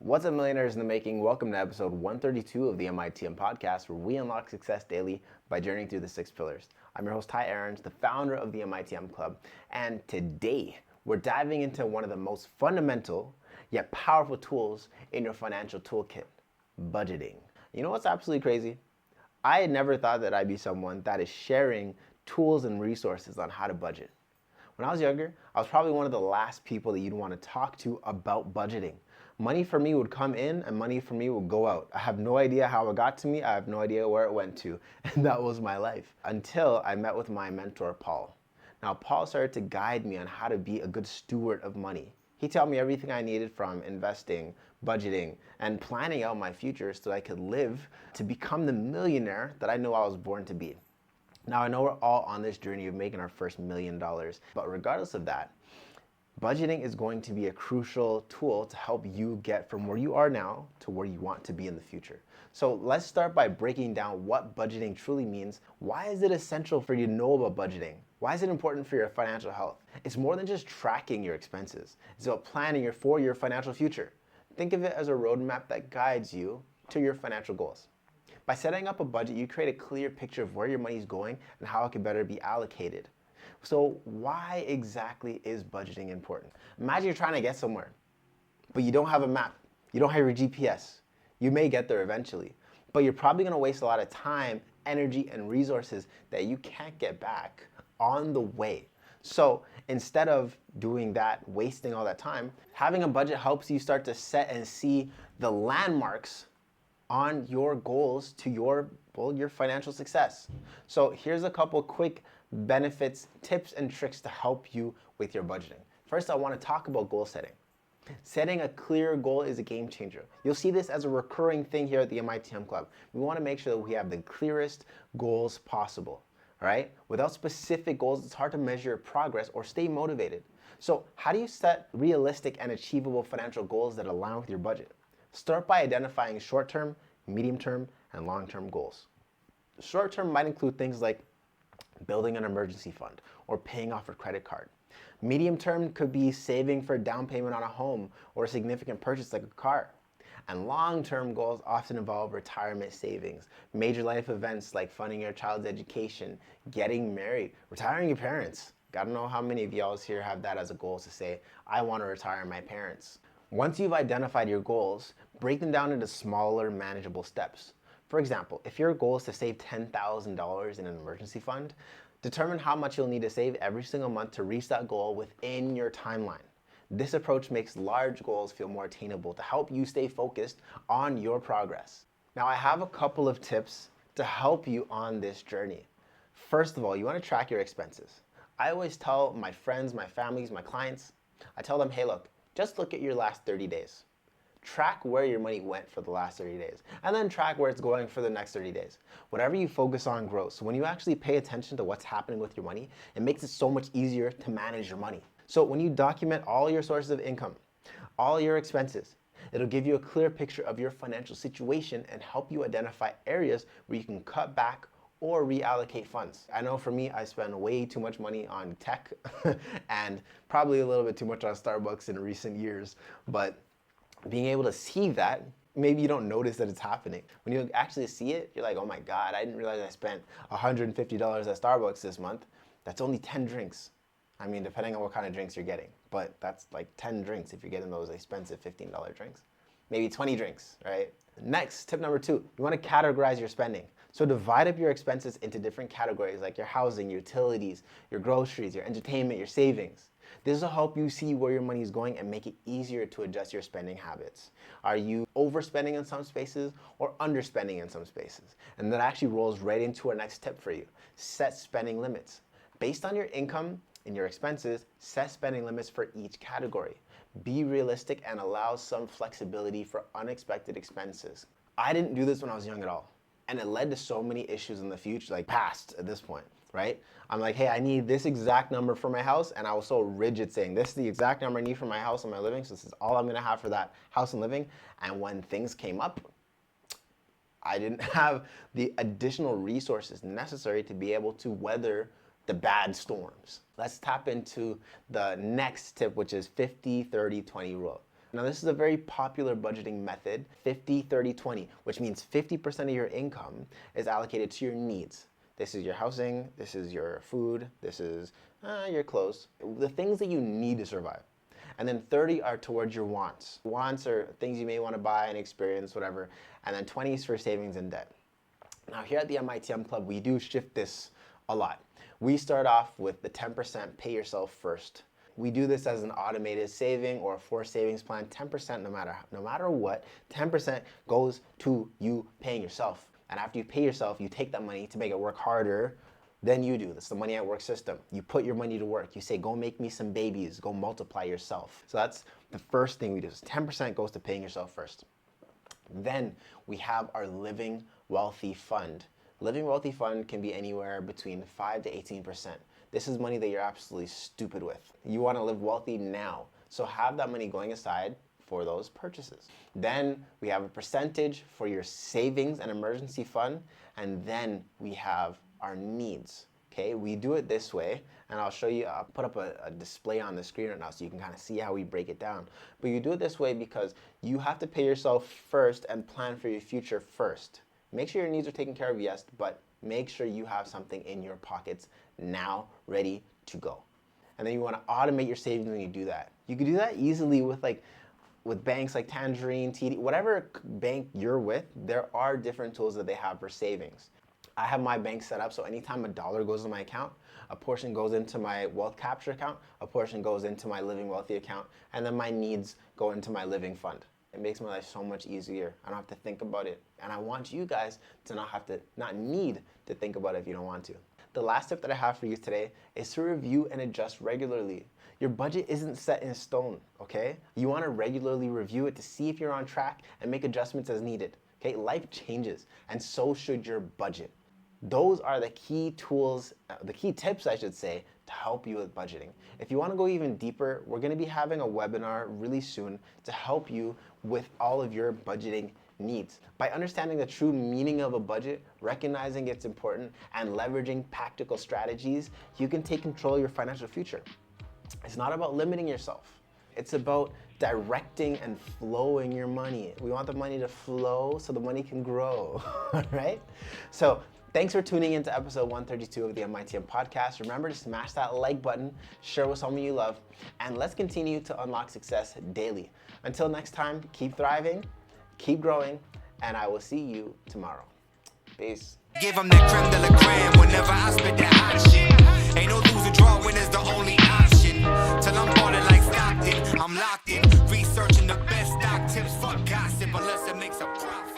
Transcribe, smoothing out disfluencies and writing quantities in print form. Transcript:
What's up, millionaires in the making? Welcome to episode 132 of the MITM Podcast, where we unlock success daily by journeying through the 6 pillars. I'm your host, Tye Aarons, the founder of the MITM Club, and today we're diving into one of the most fundamental yet powerful tools in your financial toolkit, budgeting. You know what's absolutely crazy? I had never thought that I'd be someone that is sharing tools and resources on how to budget. When I was younger, I was probably one of the last people that you'd want to talk to about budgeting. Money for me would come in and money for me would go out. I have no idea how it got to me. I have no idea where it went to. And that was my life until I met with my mentor, Paul. Now, Paul started to guide me on how to be a good steward of money. He taught me everything I needed from investing, budgeting, and planning out my future so that I could live to become the millionaire that I know I was born to be. Now, I know we're all on this journey of making our first $1 million, but regardless of that, budgeting is going to be a crucial tool to help you get from where you are now to where you want to be in the future. So let's start by breaking down what budgeting truly means. Why is it essential for you to know about budgeting? Why is it important for your financial health? It's more than just tracking your expenses. It's about planning for your financial future. Think of it as a roadmap that guides you to your financial goals. By setting up a budget, you create a clear picture of where your money is going and how it can better be allocated. So why exactly is budgeting important? Imagine you're trying to get somewhere, but you don't have a map. You don't have your GPS. You may get there eventually, but you're probably going to waste a lot of time, energy, and resources that you can't get back on the way. So instead of doing that, wasting all that time, having a budget helps you start to set and see the landmarks on your goals to your financial success. So here's a couple quick benefits, tips, and tricks to help you with your budgeting. First, I want to talk about goal setting. Setting a clear goal is a game changer. You'll see this as a recurring thing here at the MITM Club. We want to make sure that we have the clearest goals possible, all right? Without specific goals, it's hard to measure your progress or stay motivated. So how do you set realistic and achievable financial goals that align with your budget? Start by identifying short-term, medium-term, and long-term goals. Short-term might include things like building an emergency fund or paying off a credit card. Medium-term could be saving for a down payment on a home or a significant purchase like a car. And long-term goals often involve retirement savings, major life events like funding your child's education, getting married, retiring your parents. Gotta know how many of y'all here have that as a goal to say, I want to retire my parents. Once you've identified your goals, break them down into smaller, manageable steps. For example, if your goal is to save $10,000 in an emergency fund, determine how much you'll need to save every single month to reach that goal within your timeline. This approach makes large goals feel more attainable to help you stay focused on your progress. Now, I have a couple of tips to help you on this journey. First of all, you want to track your expenses. I always tell my friends, my families, my clients, I tell them, hey, look, just look at your last 30 days. Track where your money went for the last 30 days, and then track where it's going for the next 30 days. Whatever you focus on grows. So when you actually pay attention to what's happening with your money, it makes it so much easier to manage your money. So when you document all your sources of income, all your expenses, it'll give you a clear picture of your financial situation and help you identify areas where you can cut back or reallocate funds. I know for me, I spend way too much money on tech and probably a little bit too much on Starbucks in recent years, but being able to see that, maybe you don't notice that it's happening. When you actually see it, you're like, oh my God, I didn't realize I spent $150 at Starbucks this month. That's only 10 drinks. I mean, depending on what kind of drinks you're getting, but that's like 10 drinks if you're getting those expensive $15 drinks. Maybe 20 drinks, right? Next, tip number 2, you want to categorize your spending. So divide up your expenses into different categories like your housing, utilities, your groceries, your entertainment, your savings. This will help you see where your money is going and make it easier to adjust your spending habits. Are you overspending in some spaces or underspending in some spaces? And that actually rolls right into our next tip for you. Set spending limits. Based on your income and your expenses, set spending limits for each category. Be realistic and allow some flexibility for unexpected expenses. I didn't do this when I was young at all. And it led to so many issues in the future, like past at this point, right? I'm like, hey, I need this exact number for my house. And I was so rigid saying, this is the exact number I need for my house and my living. So this is all I'm gonna have for that house and living. And when things came up, I didn't have the additional resources necessary to be able to weather the bad storms. Let's tap into the next tip, which is 50-30-20 rule. Now, this is a very popular budgeting method, 50-30-20, which means 50% of your income is allocated to your needs. This is your housing, this is your food, this is your clothes, the things that you need to survive. And then 30 are towards your wants. Wants are things you may want to buy and experience, whatever. And then 20 is for savings and debt. Now, here at the MITM Club, we do shift this a lot. We start off with the 10% pay yourself first. We do this as an automated saving or a forced savings plan. 10%, no matter what, 10% goes to you paying yourself. And after you pay yourself, you take that money to make it work harder than you do. That's the money at work system. You put your money to work. You say, go make me some babies. Go multiply yourself. So that's the first thing we do. 10% goes to paying yourself first. Then we have our Living Wealthy Fund. Living Wealthy Fund can be anywhere between 5 to 18%. This is money that you're absolutely stupid with. You want to live wealthy now. So have that money going aside for those purchases. Then we have a percentage for your savings and emergency fund. And then we have our needs. Okay, we do it this way, and I'll show you, I'll put up a display on the screen right now so you can kind of see how we break it down. But you do it this way because you have to pay yourself first and plan for your future first. Make sure your needs are taken care of, yes, but make sure you have something in your pockets now ready to go. And then you want to automate your savings when you do that. You can do that easily with banks like Tangerine, TD, whatever bank you're with, there are different tools that they have for savings. I have my bank set up so anytime $1 goes in my account, a portion goes into my wealth capture account, a portion goes into my living wealthy account, and then my needs go into my living fund. It makes my life so much easier. I don't have to think about it. And I want you guys to not need to think about it if you don't want to. The last tip that I have for you today is to review and adjust regularly. Your budget isn't set in stone, okay? You want to regularly review it to see if you're on track and make adjustments as needed, okay? Life changes, and so should your budget. Those are the key tools, the key tips, I should say, to help you with budgeting. If you want to go even deeper, we're going to be having a webinar really soon to help you with all of your budgeting needs. By understanding the true meaning of a budget, recognizing its importance, and leveraging practical strategies, you can take control of your financial future. It's not about limiting yourself. It's about directing and flowing your money. We want the money to flow so the money can grow, right? So thanks for tuning into episode 132 of the MITM Podcast. Remember to smash that like button, share with someone you love, and let's continue to unlock success daily. Until next time, keep thriving, keep growing, and I will see you tomorrow. Peace. Give them that creme de la creme whenever I spit that hot shit. Ain't no lose or draw when it's the only option. Till I'm balling like Stockton, I'm locked in. Researching the best stock tips, fuck gossip unless it makes a profit.